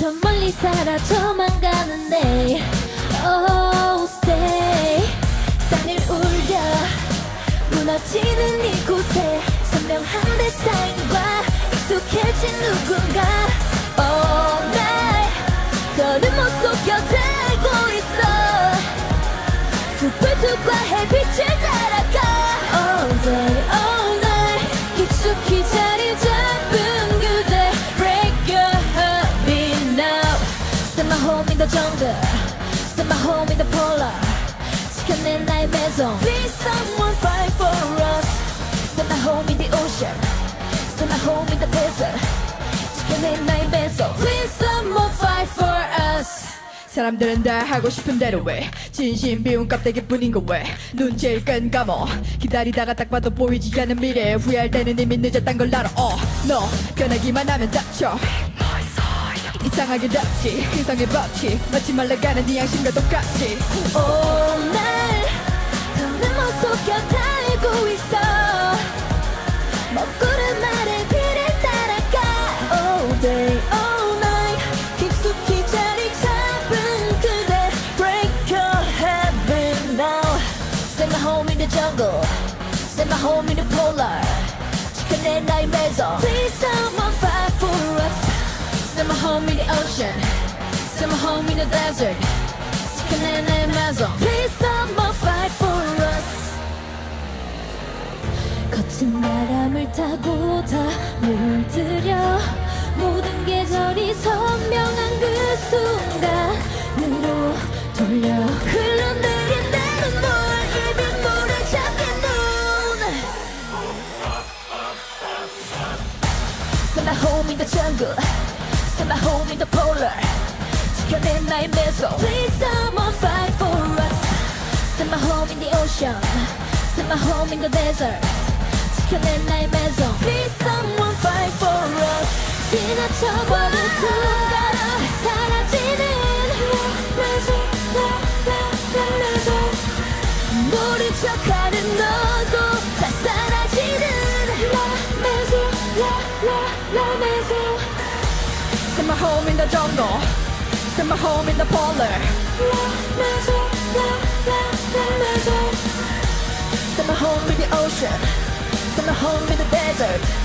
저 멀리 사라져만 가는데 Oh stay 땅을 울려 무너지는 이곳에 선명한 데사인과 익숙해진 누군가 All night 더는 못 속여들고 있어 숲을 숲과 햇빛을 따라가 All day all night 깊숙이 자리 잡은 그대 Break your heart now Set my home in the jungle Set my home in the polar 지켜낸 나의 MAISON Please someone fight for us Set my home in the ocean Set my home in the desert 지켜낸 나의 MAISON Please someone fight for us 사람들은 다 하고 싶은 대로 왜 진심 비운 껍데기뿐인 거 왜 눈치를 끈 감어 기다리다가 딱 봐도 보이지 않는 미래 후회할 때는 이미 늦었단 걸 알아 너 변하기만 하면 다쳐 이상하게 닿지 이상의 법칙 마치 말라가는 네 양심과 똑같이 오늘 더는 못 속여 달고 있어 먹구름 아래 비를 따라가 All day all night 깊숙이 자리 잡은 그대 Break your heaven now Set my home in the jungle Set my home in the polar 지켜낸 나의 MAISON Please someone fight for us Set my home in the ocean Set my home in the desert 지켜낸 나의 MAISON Please someone fight for us 거친 바람을 타고 다 물들여 모든 계절이 선명한 그 순간으로 돌려 흘러내린 내 눈물 이별물을 잡힌 눈 Set my home in the jungle Set my home in the polar 지켜낸 나의 MAISON Please someone fight for us Set my home in the ocean Set my home in the desert 지켜낸 나의 MAISON Please someone fight for us 지나쳐버린 순간 사라지는 MAISON MAISON 모른 척하는 너도 다 사라지는 MAISON MAISON Set my home in the jungle Set my home in the polar MAISON MAISON Set my home in the ocean Set my home in the desert